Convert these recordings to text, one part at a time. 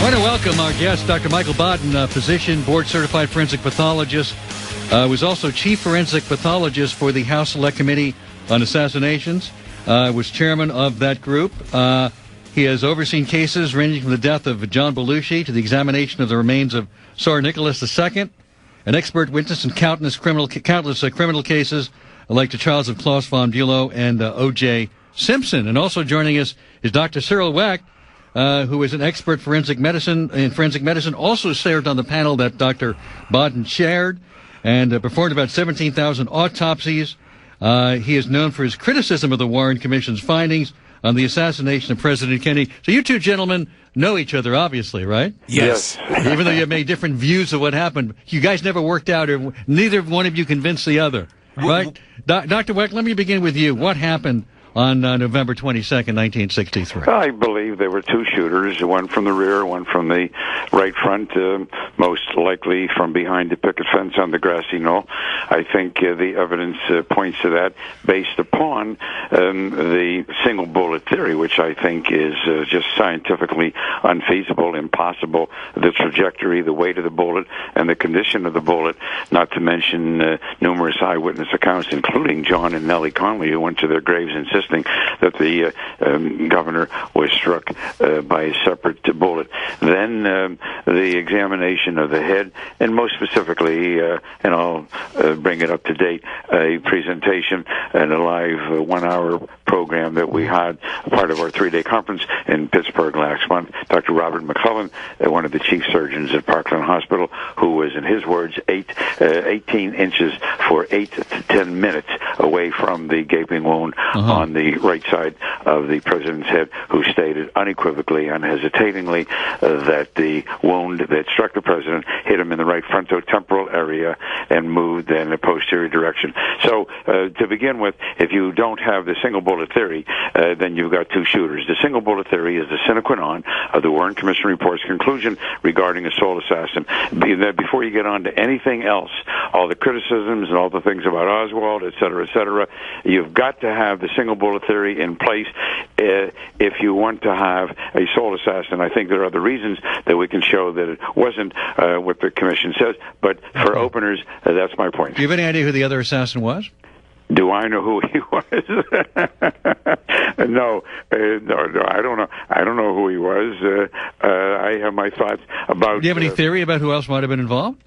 I want to welcome our guest, Dr. Michael Baden, physician, board-certified forensic pathologist, was also chief forensic pathologist for the House Select Committee on Assassinations, was chairman of that group. He has overseen cases ranging from the death of John Belushi to the examination of the remains of Tsar Nicholas II, an expert witness in countless criminal cases like the trials of Klaus von Bülow and O.J. Simpson. And also joining us is Dr. Cyril Wecht, who is an expert in forensic medicine, also served on the panel that Dr. Baden chaired, and performed about 17,000 autopsies. He is known for his criticism of the Warren Commission's findings on the assassination of President Kennedy. So you two gentlemen know each other, obviously, right? Yes. Even though you have made different views of what happened, you guys never worked out, or neither one of you convinced the other, right? Dr. Wecht, let me begin with you. What happened on November 22nd, 1963? I believe there were two shooters, one from the rear, one from the right front, most likely from behind the picket fence on the grassy knoll. I think the evidence points to that based upon the single bullet theory, which I think is just scientifically unfeasible, impossible. The trajectory, the weight of the bullet, and the condition of the bullet, not to mention numerous eyewitness accounts, including John and Nellie Conley, who went to their graves insisting that the governor was struck by a separate bullet. Then the examination of the head, and most specifically, and I'll bring it up to date, a presentation and a live 1 hour program that we had, part of our 3-day conference in Pittsburgh last month. Dr. Robert McClellan, one of the chief surgeons at Parkland Hospital, who was, in his words, 18 inches for 8 to 10 minutes away from the gaping wound on the right side of the president's head, who stated unequivocally, unhesitatingly, that the wound that struck the president hit him in the right frontotemporal area and moved in a posterior direction. So, to begin with, if you don't have the single bullet theory, then you've got two shooters. The single bullet theory is the sine qua non of the Warren Commission report's conclusion regarding a sole assassin. Before you get on to anything else, all the criticisms and all the things about Oswald, et cetera, you've got to have the single bullet theory in place if you want to have a sole assassin. I think there are other reasons that we can show that it wasn't what the commission says, but for openers, that's my point. Do you have any idea who the other assassin was? Do I know who he was? No, I don't know. I don't know who he was. I have my thoughts about. Do you have any theory about who else might have been involved?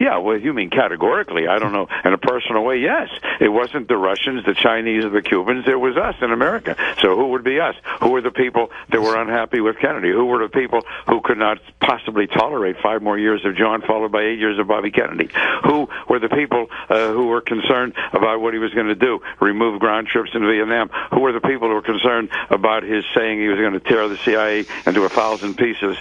Yeah, well, you mean categorically, I don't know. In a personal way, yes. It wasn't the Russians, the Chinese, or the Cubans. It was us in America. So who would be us? Who were the people that were unhappy with Kennedy? Who were the people who could not possibly tolerate 5 more years of John followed by 8 years of Bobby Kennedy? Who were the people who were concerned about what he was going to do, remove ground troops in Vietnam? Who were the people who were concerned about his saying he was going to tear the CIA into 1,000 pieces?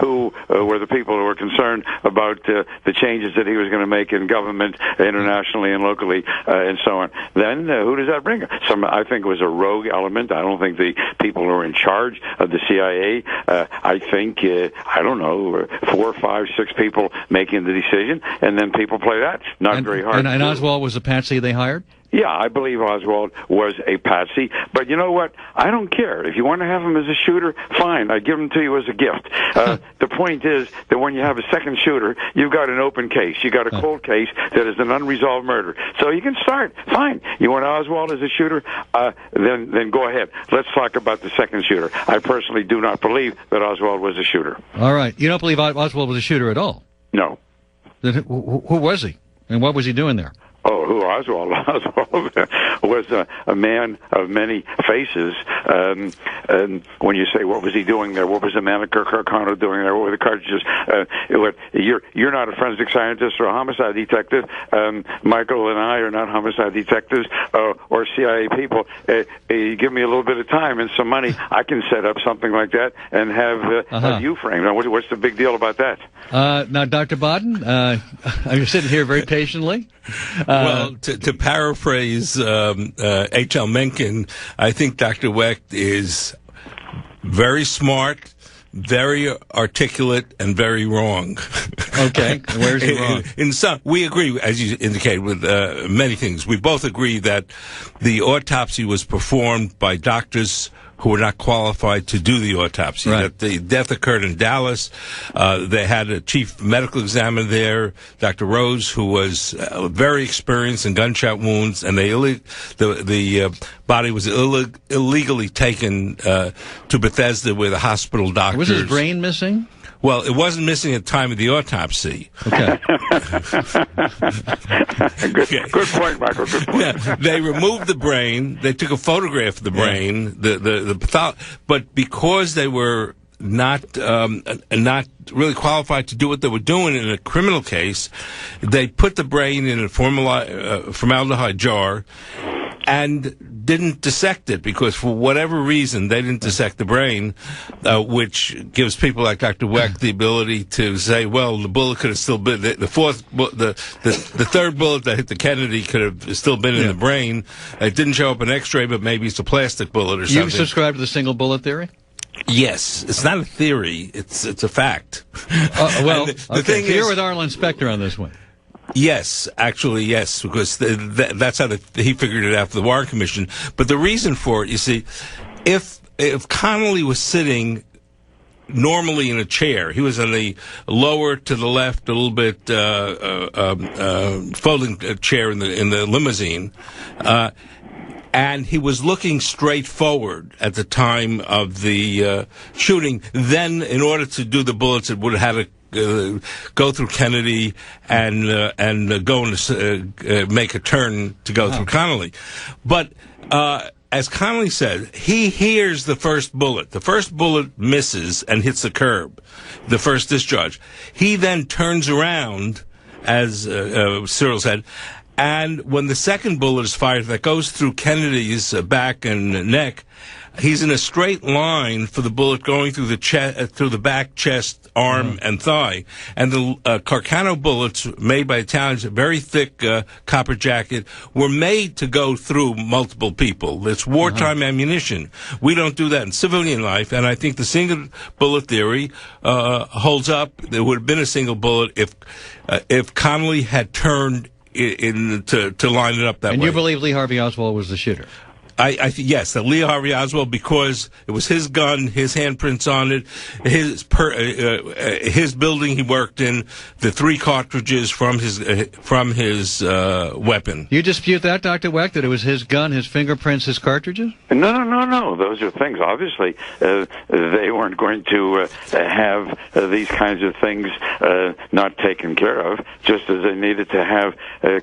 Who were the people who were concerned about the changes that he was going to make in government, internationally and locally, and so on? Then who does that bring? I think it was a rogue element. I don't think the people who were in charge of the CIA, I think, I don't know, 4, 5, 6 people making the decision, and then people play that. Not very hard. And Oswald was a patsy they hired? Yeah, I believe Oswald was a patsy, but you know what? I don't care. If you want to have him as a shooter, fine. I give him to you as a gift. The point is that when you have a second shooter, you've got an open case. You've got a cold case that is an unresolved murder. So you can start. Fine. You want Oswald as a shooter? Then go ahead. Let's talk about the second shooter. I personally do not believe that Oswald was a shooter. All right. You don't believe Oswald was a shooter at all? No. Then who was he? And what was he doing there? Oh, who Oswald? Oswald was a man of many faces. And when you say, what was he doing there? What was the man at Carcano doing there? What were the cartridges? You're not a forensic scientist or a homicide detective. Michael and I are not homicide detectives or CIA people. You give me a little bit of time and some money, I can set up something like that and have you framed. Now, what's the big deal about that? Now, Dr. Baden, I'm sitting here very patiently. Well, to paraphrase H.L. Mencken, I think Dr. Wecht is very smart, very articulate, and very wrong. Okay, where's he wrong? In some, we agree, as you indicated, with many things. We both agree that the autopsy was performed by doctors who were not qualified to do the autopsy. Right. That the death occurred in Dallas. They had a chief medical examiner there, Dr. Rose, who was very experienced in gunshot wounds, and the body was illegally taken to Bethesda, where the hospital doctors. Was his brain missing? Well, it wasn't missing at the time of the autopsy. Okay. Good point, Michael. Good point. Yeah, they removed the brain. They took a photograph of the brain. But because they were not really qualified to do what they were doing in a criminal case, they put the brain in a formaldehyde jar and didn't dissect it, because for whatever reason they didn't dissect the brain, which gives people like Dr. Wecht the ability to say, well, the bullet could have still been the third bullet that hit the Kennedy could have still been in the brain. It didn't show up in X-ray, but maybe it's a plastic bullet or something. You subscribe to the single bullet theory? Yes, it's not a theory; it's a fact. The thing is, you're with Arlen Specter on this one. Yes, actually, yes, because that's how he figured it out for the Warren Commission. But the reason for it, you see, if Connolly was sitting normally in a chair, he was in the lower to the left, a little bit folding chair in the limousine, and he was looking straight forward at the time of the shooting. Then, in order to do the bullets, it would have had to go through Kennedy and go and make a turn to go through Connolly. But as Connolly said, he hears the first bullet. The first bullet misses and hits the curb, the first discharge. He then turns around, as Cyril said, and when the second bullet is fired that goes through Kennedy's back and neck, he's in a straight line for the bullet going through the back, chest, arm, and thigh. And the Carcano bullets made by Italians, very thick copper jacket, were made to go through multiple people. It's wartime ammunition. We don't do that in civilian life, and I think the single bullet theory holds up. There would have been a single bullet if Connolly had turned to line it up that way. And you believe Lee Harvey Oswald was the shooter? Yes, that Lee Harvey Oswald, because it was his gun, his handprints on it, his building he worked in, the 3 cartridges from his weapon. You dispute that, Dr. Wecht, that it was his gun, his fingerprints, his cartridges? No. Those are things. Obviously, they weren't going to have these kinds of things not taken care of, just as they needed to have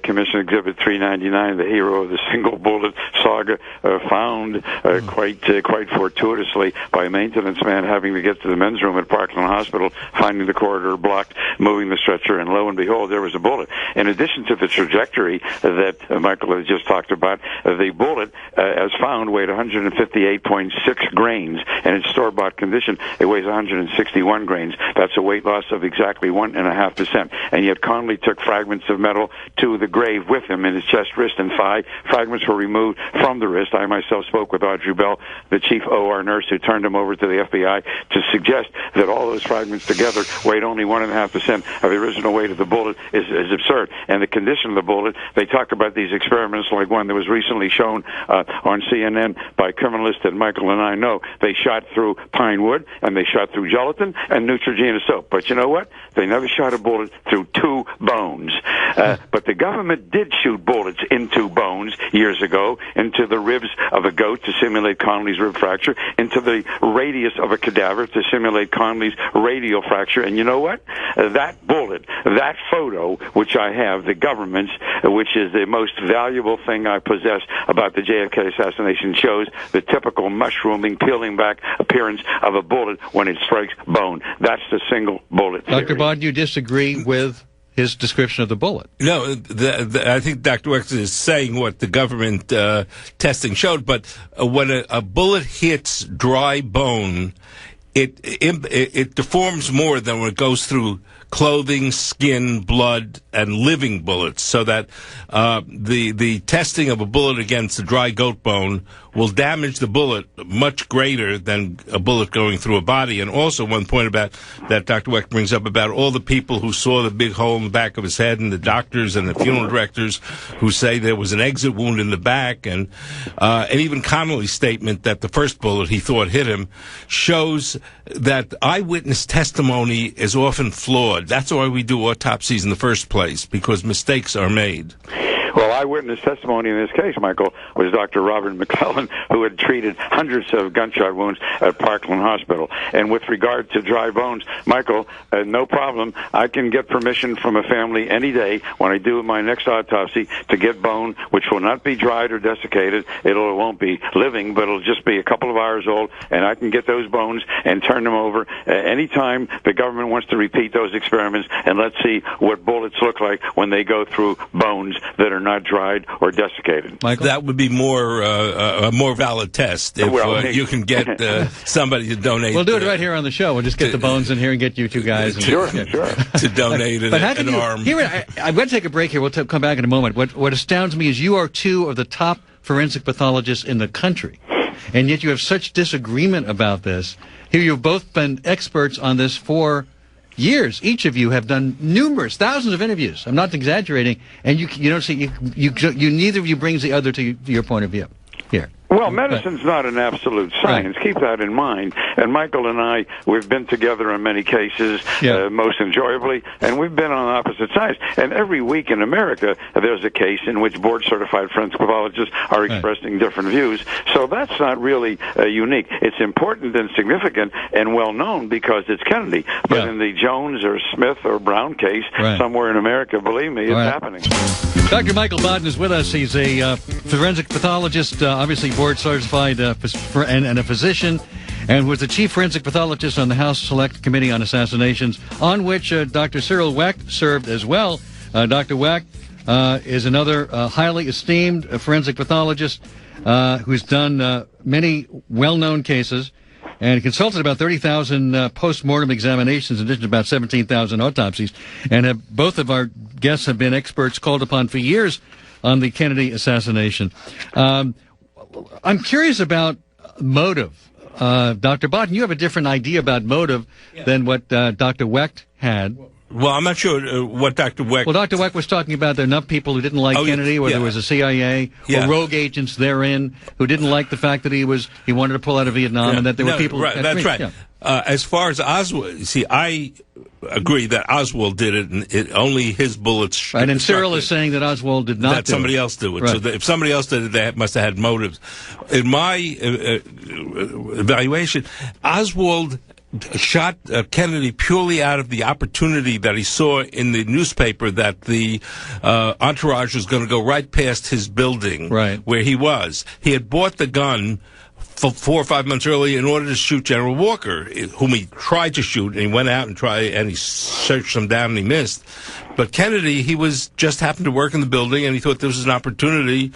Commission Exhibit 399, the hero of the single bullet saga, found quite fortuitously by a maintenance man having to get to the men's room at Parkland Hospital, finding the corridor blocked, moving the stretcher, and lo and behold, there was a bullet. In addition to the trajectory that Michael has just talked about, the bullet, as found, weighed 158.6 grains, and in store-bought condition, it weighs 161 grains. That's a weight loss of exactly 1.5%. And yet Connolly took fragments of metal to the grave with him in his chest, wrist, and thigh. Fragments were removed from the wrist. I myself spoke with Audrey Bell, the chief OR nurse who turned him over to the FBI, to suggest that all those fragments together weighed only 1.5% of the original weight of the bullet is absurd. And the condition of the bullet, they talk about these experiments like one that was recently shown on CNN by criminalists that Michael and I know. They shot through pine wood, and they shot through gelatin and Neutrogena soap. But you know what? They never shot a bullet through 2 bones. But the government did shoot bullets into bones years ago, into the ribs of a goat to simulate Connolly's rib fracture, into the radius of a cadaver to simulate Connolly's radial fracture. And you know what? That bullet, that photo, which I have, the government's, which is the most valuable thing I possess about the JFK assassination, shows the typical mushrooming, peeling back appearance of a bullet when it strikes bone. That's the single bullet theory. Dr. Baden, you disagree with his description of the bullet? No, I think Dr. Wecht is saying what the government testing showed, but when a bullet hits dry bone, it deforms more than when it goes through clothing, skin, blood, and living bullets, so that the testing of a bullet against a dry goat bone will damage the bullet much greater than a bullet going through a body. And also one point about that Dr. Wecht brings up about all the people who saw the big hole in the back of his head, and the doctors and the funeral directors who say there was an exit wound in the back, and even Connolly's statement that the first bullet he thought hit him shows that eyewitness testimony is often flawed. That's why we do autopsies in the first place, because mistakes are made. Well, eyewitness testimony in this case, Michael, was Dr. Robert McClellan, who had treated hundreds of gunshot wounds at Parkland Hospital. And with regard to dry bones, Michael, no problem. I can get permission from a family any day when I do my next autopsy to get bone, which will not be dried or desiccated. It won't be living, but it'll just be a couple of hours old, and I can get those bones and turn them over anytime the government wants to repeat those experiments, and let's see what bullets look like when they go through bones that are not dried or desiccated. Michael? That would be a more valid test if you can get somebody to donate. We'll do it right here on the show. We'll just get the bones in here and get you two guys. Sure. To donate an arm. I'm going to take a break here. We'll come back in a moment. What astounds me is you are two of the top forensic pathologists in the country, and yet you have such disagreement about this. Here you've both been experts on this for years. Each of you have done thousands of interviews. I'm not exaggerating. And you don't see, neither of you brings the other to your point of view here. Well, medicine's not an absolute science. Right. Keep that in mind. And Michael and I, we've been together in many cases, most enjoyably, and we've been on opposite sides. And every week in America, there's a case in which board-certified forensic pathologists are expressing different views. So that's not really unique. It's important and significant and well-known because it's Kennedy. But in the Jones or Smith or Brown case, somewhere in America, believe me, it's happening. Dr. Michael Baden is with us. He's a forensic pathologist, obviously board-certified and a physician, and was the chief forensic pathologist on the House Select Committee on Assassinations, on which Dr. Cyril Wecht served as well. Dr. Wecht is another highly esteemed forensic pathologist who's done many well-known cases and consulted about 30,000 post-mortem examinations, in addition to about 17,000 autopsies. And both of our guests have been experts called upon for years on the Kennedy assassination. I'm curious about motive. Dr. Baden, you have a different idea about motive than what Dr. Wecht had. Well, I'm not sure what Dr. Wecht... Well, Dr. Wecht was talking about there are enough people who didn't like Kennedy, or there was a CIA or rogue agents therein who didn't like the fact that he wanted to pull out of Vietnam, and that there were people... That's right. Yeah. As far as Oswald... See, I agree that Oswald did it, and only his bullets... Right, and Cyril is saying that Oswald did not do somebody else do it. Right. So if somebody else did it, they must have had motives. In my evaluation, Oswald shot Kennedy purely out of the opportunity that he saw in the newspaper that the entourage was going to go right past his building where he was. He had bought the gun 4 or 5 months earlier in order to shoot General Walker, whom he tried to shoot, and he went out and he searched him down and he missed. But Kennedy, he just happened to work in the building, and he thought this was an opportunity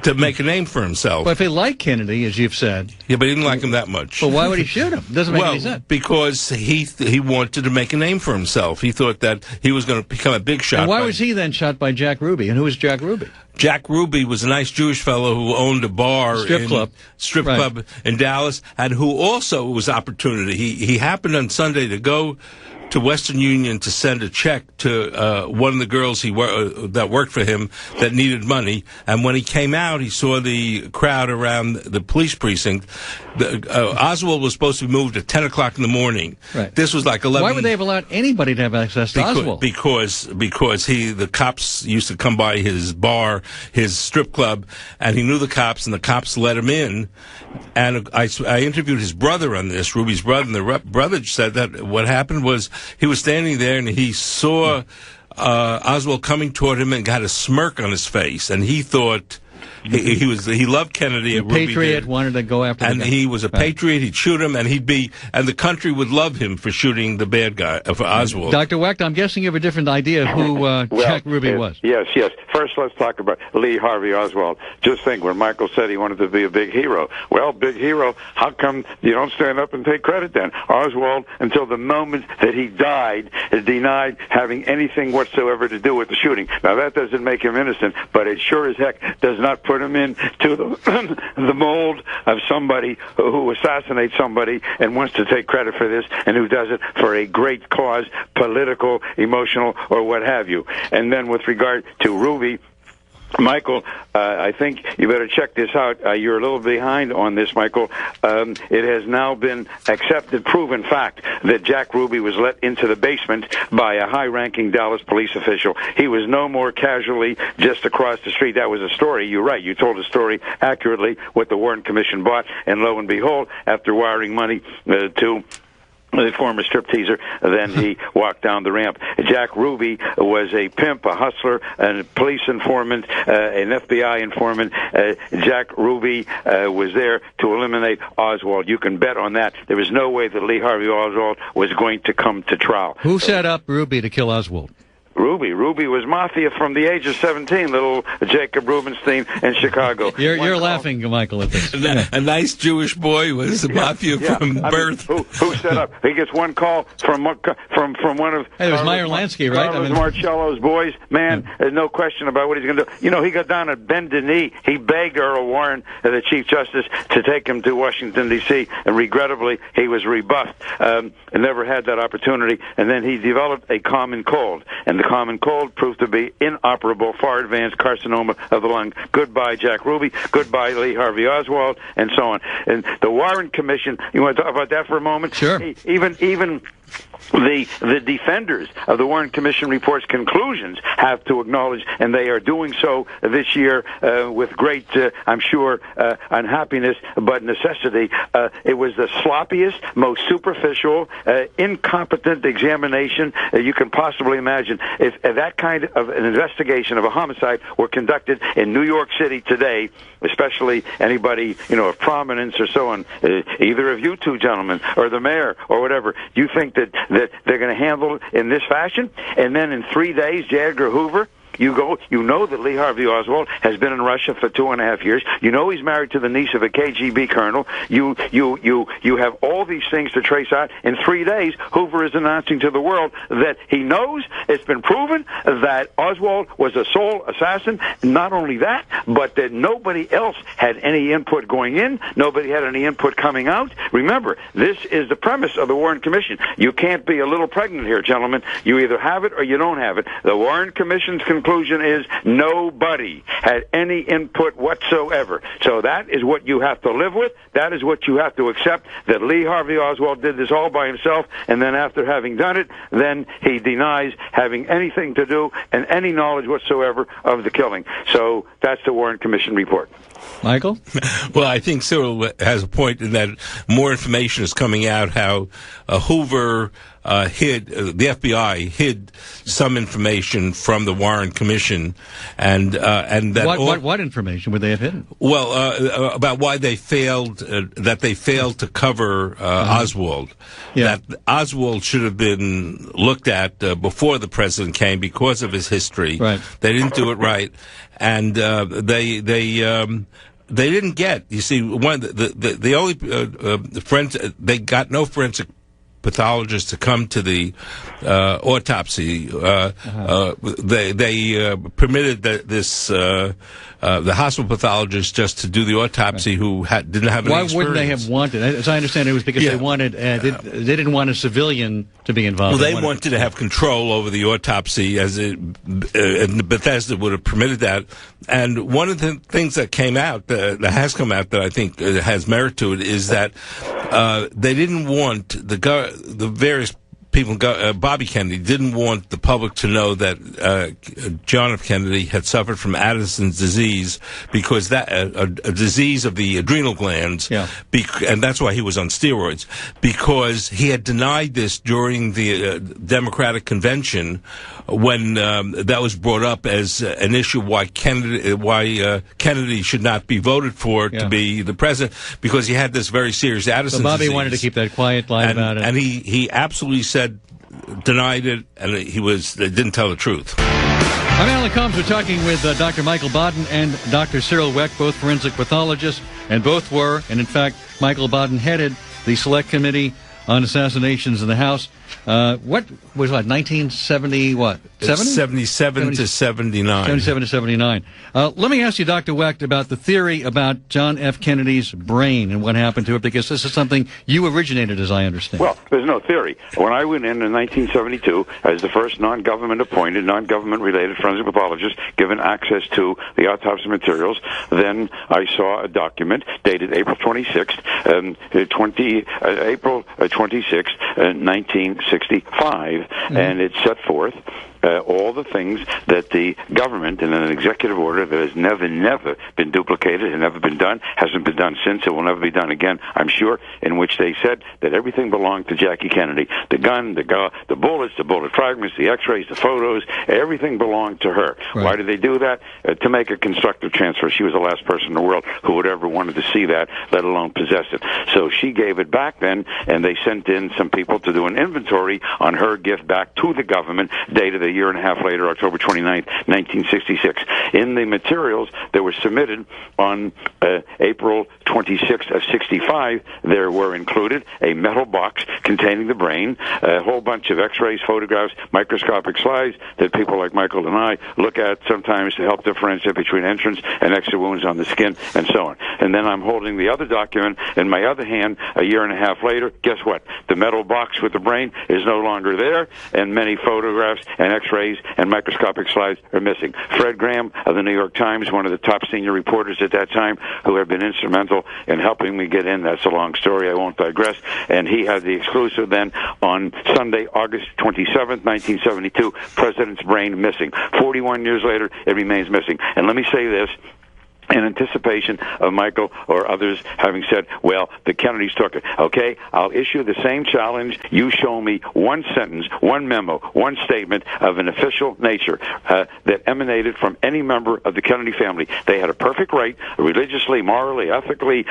to make a name for himself. Well, if he liked Kennedy, as you've said... Yeah, but he didn't like him that much. Well, why would he shoot him? Doesn't make any sense. Because he wanted to make a name for himself. He thought that he was going to become a big shot. And why was he then shot by Jack Ruby? And who was Jack Ruby? Jack Ruby was a nice Jewish fellow who owned a bar, strip club in Dallas, and who also was opportunity. He happened on Sunday to go to Western Union to send a check to one of the girls that worked for him that needed money. And when he came out, he saw the crowd around the police precinct. Oswald was supposed to be moved at 10 o'clock in the morning. Right. This was like 11. Why would they have allowed anybody to have access to Oswald? Because the cops used to come by his bar, his strip club, and he knew the cops, and the cops let him in. And I interviewed his brother on this, Ruby's brother, and the brother said that what happened was he was standing there and he saw Oswald coming toward him and got a smirk on his face, and he thought He loved Kennedy. A patriot, wanted to go after and the guy. he was a patriot. He'd shoot him, and the country would love him for shooting the bad guy, for Oswald. Dr. Wecht, I'm guessing you have a different idea who Jack Ruby was. Yes. First, let's talk about Lee Harvey Oswald. Just think, when Michael said he wanted to be a big hero. Well, big hero, how come you don't stand up and take credit then? Oswald, until the moment that he died, denied having anything whatsoever to do with the shooting. Now, that doesn't make him innocent, but it sure as heck does not put him into the mold of somebody who assassinates somebody and wants to take credit for this, and who does it for a great cause, political, emotional, or what have you. And then with regard to Ruby, Michael, I think you better check this out. You're a little behind on this, Michael. It has now been accepted, proven fact that Jack Ruby was let into the basement by a high-ranking Dallas police official. He was no more casually just across the street. That was a story. You're right. You told the story accurately, what the Warren Commission bought, and lo and behold, after wiring money to the former stripteaser, then he walked down the ramp. Jack Ruby was a pimp, a hustler, a police informant, an FBI informant. Jack Ruby was there to eliminate Oswald. You can bet on that. There was no way that Lee Harvey Oswald was going to come to trial. Who set up Ruby to kill Oswald? Ruby was mafia from the age of 17, little Jacob Rubenstein in Chicago. You're laughing, Michael, at this. A nice Jewish boy was a mafia from birth. Who set up? He gets one call from one of... Hey, it was Meyer Lansky, right? Carlos Marcello's boys. Man, there's no question about what he's going to do. You know, he got down at bended knee. He begged Earl Warren, the Chief Justice, to take him to Washington, D.C., and regrettably, he was rebuffed and never had that opportunity. And then he developed a common cold. And the common cold proved to be inoperable, far advanced carcinoma of the lung. Goodbye, Jack Ruby. Goodbye, Lee Harvey Oswald, and so on. And the Warren Commission, you want to talk about that for a moment? Sure. Even the defenders of the Warren Commission report's conclusions have to acknowledge, and they are doing so this year with great, I'm sure, unhappiness, but necessity. It was the sloppiest, most superficial, incompetent examination you can possibly imagine. If that kind of an investigation of a homicide were conducted in New York City today, especially anybody, of prominence or so on, either of you two gentlemen or the mayor or whatever, you think that they're going to handle it in this fashion? And then in 3 days, J. Edgar Hoover, you know that Lee Harvey Oswald has been in Russia for 2.5 years. You know he's married to the niece of a KGB colonel. You have all these things to trace out. In 3 days, Hoover is announcing to the world that he knows, it's been proven, that Oswald was a sole assassin. Not only that, but that nobody else had any input going in. Nobody had any input coming out. Remember, this is the premise of the Warren Commission. You can't be a little pregnant here, gentlemen. You either have it or you don't have it. The Warren Commission's conclusion is nobody had any input whatsoever. So that is what you have to live with. That is what you have to accept, that Lee Harvey Oswald did this all by himself, and then after having done it, then he denies having anything to do and any knowledge whatsoever of the killing. So that's the Warren Commission report. Michael? Well, I think Cyril has a point in that more information is coming out how Hoover hid, the FBI hid some information from the Warren Commission, and that what information would they have hidden? Well, about why they failed to cover Oswald. Yeah. That Oswald should have been looked at before the president came because of his history. Right. They didn't do it right, and they didn't get. You see, the only forensic, they got no forensic pathologist to come to the autopsy. They permitted the hospital pathologist just to do the autopsy, right, who didn't have any experience. Why wouldn't they have wanted? As I understand, it was because they wanted. They didn't want a civilian to be involved. Well, they wanted to have control over the autopsy, and Bethesda would have permitted that. And one of the things that came out, that has come out, that I think has merit to it, is that they didn't want the various Bobby Kennedy didn't want the public to know that John F. Kennedy had suffered from Addison's disease, because that a disease of the adrenal glands, and that's why he was on steroids, because he had denied this during the Democratic convention when that was brought up as an issue why Kennedy should not be voted for to be the president, because he had this very serious Addison's disease. So Bobby disease. wanted to keep that quiet, lie about it. And he absolutely denied it, and he didn't tell the truth. I'm Alan Combs. We're talking with Dr. Michael Baden and Dr. Cyril Wecht, both forensic pathologists, and both were, and in fact, Michael Baden headed the Select Committee on Assassinations in the House. What was 1970? What 77 to 79. 77 to 79. Let me ask you, Dr. Wecht, about the theory about John F. Kennedy's brain and what happened to it, because this is something you originated, as I understand. Well, there's no theory. When I went in 1972 as the first non-government appointed, non-government related forensic pathologist given access to the autopsy materials, then I saw a document dated April 26th, April 26th, 1965, and it set forth all the things that the government, in an executive order that has never been duplicated, and never been done, hasn't been done since, it will never be done again, I'm sure, in which they said that everything belonged to Jackie Kennedy. The gun, the bullets, the bullet fragments, the x-rays, the photos, everything belonged to her. Right. Why did they do that? To make a constructive transfer. She was the last person in the world who would ever wanted to see that, let alone possess it. So she gave it back then, and they sent in some people to do an inventory on her gift back to the government, dated a year and a half later, October 29th, 1966. In the materials that were submitted on April 26th of 65, there were included a metal box containing the brain, a whole bunch of x-rays, photographs, microscopic slides that people like Michael and I look at sometimes to help differentiate between entrance and exit wounds on the skin, and so on. And then I'm holding the other document in my other hand a year and a half later. Guess what? The metal box with the brain is no longer there, and many photographs and x-rays and microscopic slides are missing. Fred Graham of the New York Times, one of the top senior reporters at that time, who had been instrumental in helping me get in. That's a long story. I won't digress. And he had the exclusive then on Sunday, August 27th, 1972, President's brain missing. 41 years later, it remains missing. And let me say this, in anticipation of Michael or others having said, well, the Kennedys took it. Okay, I'll issue the same challenge. You show me one sentence, one memo, one statement of an official nature that emanated from any member of the Kennedy family. They had a perfect right, religiously, morally, ethically,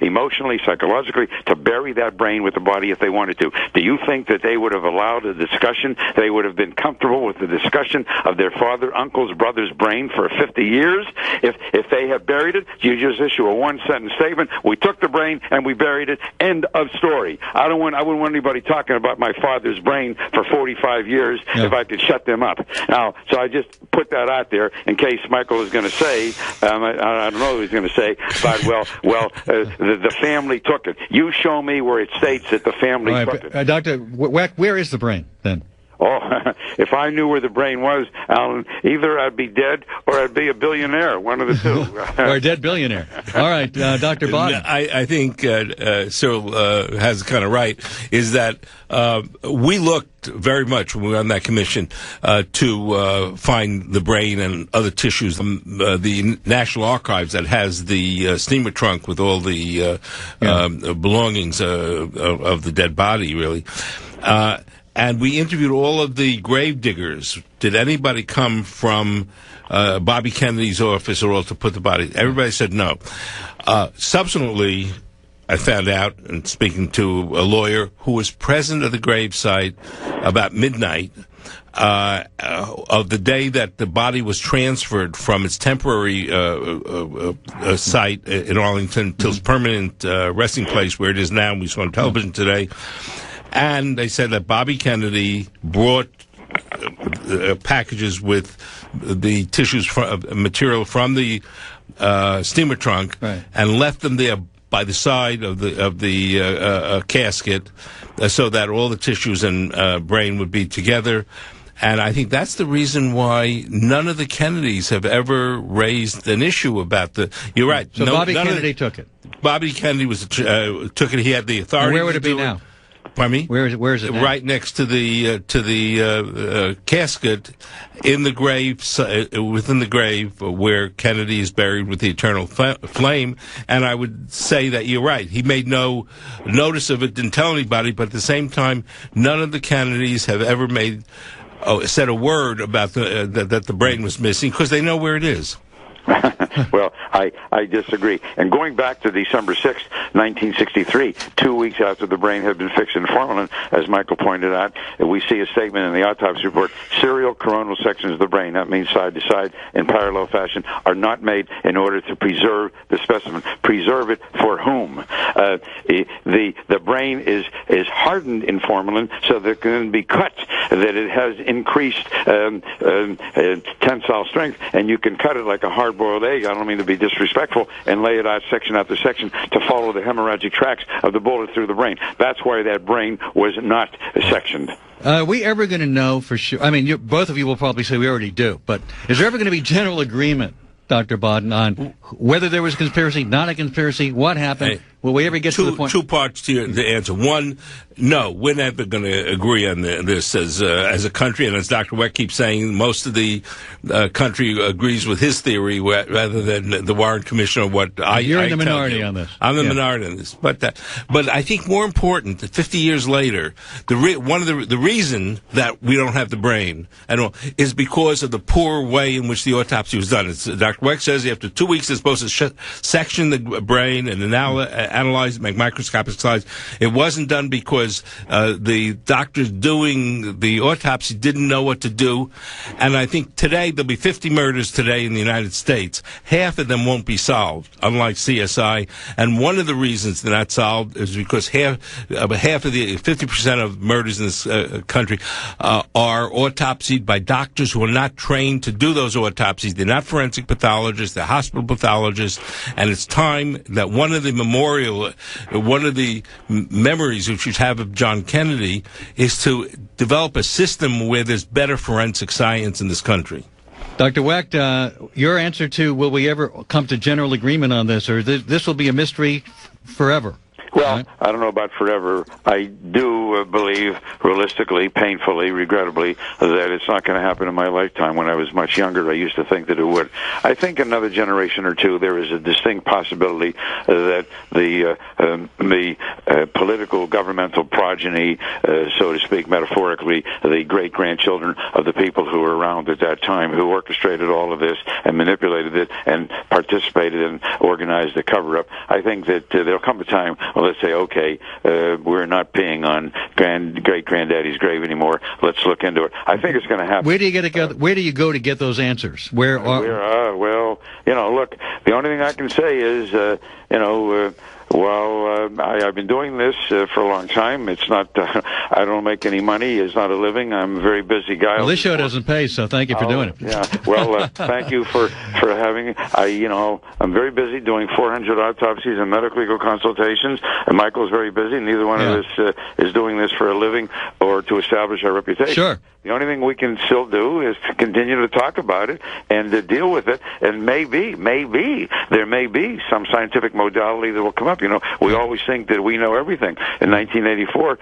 emotionally, psychologically, to bury that brain with the body if they wanted to. Do you think that they would have allowed a discussion? They would have been comfortable with the discussion of their father, uncle's, brother's brain for 50 years if they had buried it? You just issue a one-sentence statement. We took the brain and we buried it. End of story. I wouldn't want anybody talking about my father's brain for 45 years if I could shut them up. Now, so I just put that out there in case Michael is going to say, I don't know what he's going to say, but the family took it. You show me where it states that the family took it. Dr. Wecht, where is the brain then? Oh, if I knew where the brain was, Alan, either I'd be dead or I'd be a billionaire, one of the two. Or a dead billionaire. All right, Dr. Baden. I think Cyril has kind of right, is that we looked very much when we were on that commission to find the brain and other tissues. The National Archives that has the steamer trunk with all the belongings of the dead body, really. And we interviewed all of the grave diggers. Did anybody come from Bobby Kennedy's office or all to put the body? Everybody said no. Subsequently, I found out, and speaking to a lawyer who was present at the gravesite about midnight of the day that the body was transferred from its temporary site in Arlington to its permanent resting place where it is now, we saw on television today. And they said that Bobby Kennedy brought packages with the tissues material from the steamer trunk and left them there by the side of the casket so that all the tissues and brain would be together. And I think that's the reason why none of the Kennedys have ever raised an issue about the. You're right. So Bobby Kennedy took it. Bobby Kennedy took it. He had the authority. And where would it be now? Pardon me? Where is it now? Right next to the casket in the grave, within the grave where Kennedy is buried with the eternal flame. And I would say that you're right. He made no notice of it, didn't tell anybody, but at the same time, none of the Kennedys have ever said a word about that the brain was missing, because they know where it is. Well, I disagree. And going back to December 6th, 1963, 2 weeks after the brain had been fixed in formalin, as Michael pointed out, we see a statement in the autopsy report: serial coronal sections of the brain, that means side to side in parallel fashion, are not made in order to preserve the specimen. Preserve it for whom? The brain is hardened in formalin so that it can be cut, that it has increased tensile strength, and you can cut it like a hard-boiled egg. I don't mean to be disrespectful, and lay it out section after section to follow the hemorrhagic tracks of the bullet through the brain. That's why that brain was not sectioned. Are we ever going to know for sure? I mean, both of you will probably say we already do, but is there ever going to be general agreement, Dr. Baden, on whether there was a conspiracy, not a conspiracy, what happened? Hey, will we ever get to the point? Two parts to the answer. One, no, we're never going to agree on this as a country, and as Dr. Wecht keeps saying, most of the country agrees with his theory rather than the Warren Commission or what You're in the tell minority you. on this. I'm the minority on this. But I think more important, that 50 years later, one of the reason that we don't have the brain is because of the poor way in which the autopsy was done. Dr. Wecht says after 2 weeks they're supposed to section the brain and analyze it, make microscopic slides. It wasn't done because the doctors doing the autopsy didn't know what to do. And I think today, there'll be 50 murders today in the United States. Half of them won't be solved, unlike CSI. And one of the reasons they're not solved is because half of the 50% of murders in this country are autopsied by doctors who are not trained to do those autopsies. They're not forensic pathologists, they're hospital pathologists. And it's time that one of the memories which we have of John Kennedy is to develop a system where there's better forensic science in this country. Dr. Wecht, your answer to will we ever come to general agreement on this, or this will be a mystery forever? Well, I don't know about forever. I do believe, realistically, painfully, regrettably, that it's not going to happen in my lifetime. When I was much younger, I used to think that it would. I think another generation or two, there is a distinct possibility that the political, governmental progeny, so to speak, metaphorically, the great-grandchildren of the people who were around at that time, who orchestrated all of this and manipulated it and participated and organized the cover-up, I think that there'll come a time, let's say, okay, we're not peeing on great-granddaddy's grave anymore. Let's look into it. I think it's going to happen. Where do you go to get those answers? Well, look, the only thing I can say is, I've been doing this for a long time. It's not, I don't make any money. It's not a living. I'm a very busy guy. Well, this show doesn't pay, so thank you for doing it. Yeah. Well, thank you for having me. I'm very busy doing 400 autopsies and medical legal consultations. And Michael's very busy. Neither one of us is doing this for a living or to establish our reputation. Sure. The only thing we can still do is to continue to talk about it and to deal with it. And maybe there may be some scientific modality that will come up. We always think that we know everything. In 1984,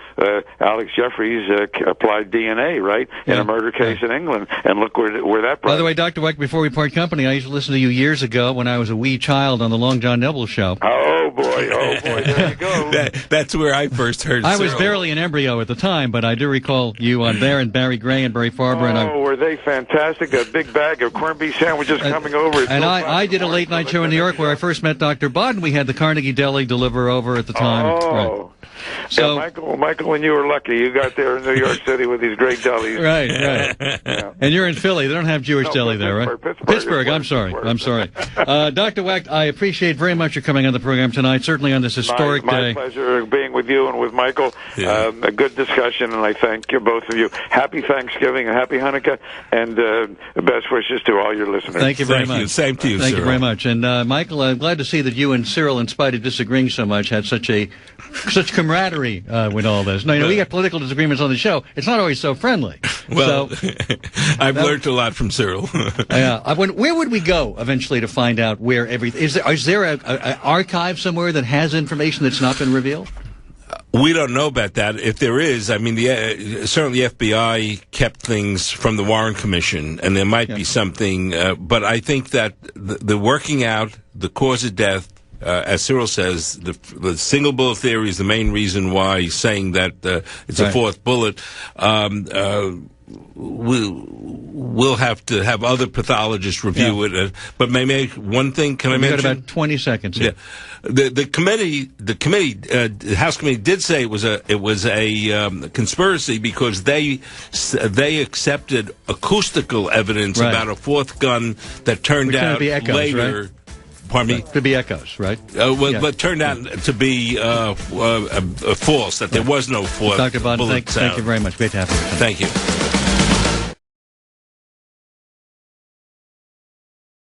Alex Jeffries applied DNA, right, in a murder case in England. And look where that brought. By the way, Dr. Wecht, before we part company, I used to listen to you years ago when I was a wee child on the Long John Nebel show. Oh, boy, there you go. That's where I first heard I Cyril. was barely an embryo at the time, but I do recall you on there, and Barry Gray and Barry Farber. Were they fantastic? A big bag of corned beef sandwiches coming over. And I did a late-night show in New York where I first met Dr. Baden. We had the Carnegie Deli deliver over at the time. Oh. Right. So, Michael, and you were lucky. You got there in New York City with these great delis. Right. Yeah. And you're in Philly. They don't have Jewish deli there, right? Pittsburgh. I'm sorry. Dr. Wecht, I appreciate very much your coming on the program tonight, certainly on this historic day. My pleasure being with you and with Michael. Yeah. A good discussion, and I thank you, both of you. Happy Thanksgiving and Happy Hanukkah, and best wishes to all your listeners. Thank you very much. Same to you, Thank Cyril. you very much. And Michael, I'm glad to see that you and Cyril, in spite of disagreeing so much, had such camaraderie with all this. Now, we got political disagreements on the show. It's not always so friendly. Well, I've learned a lot from Cyril. Where would we go eventually to find out where everything is? Is there an archive somewhere that has information that's not been revealed? We don't know about that. If there is, I mean, certainly the FBI kept things from the Warren Commission, and there might be something. But I think that the working out the cause of death, as Cyril says, the single bullet theory is the main reason why he's saying that it's a fourth bullet. We'll have to have other pathologists review it. But may make one thing. Can I mention? We've got about 20 seconds here. Yeah. The House committee did say it was a conspiracy because they accepted acoustical evidence about a fourth gun that turned out echoes, later. Right? Pardon me? Could be echoes, right? But turned out to be false, that there was no fourth Dr. Baden, bullet thank you very much. Great to have you. Thank you.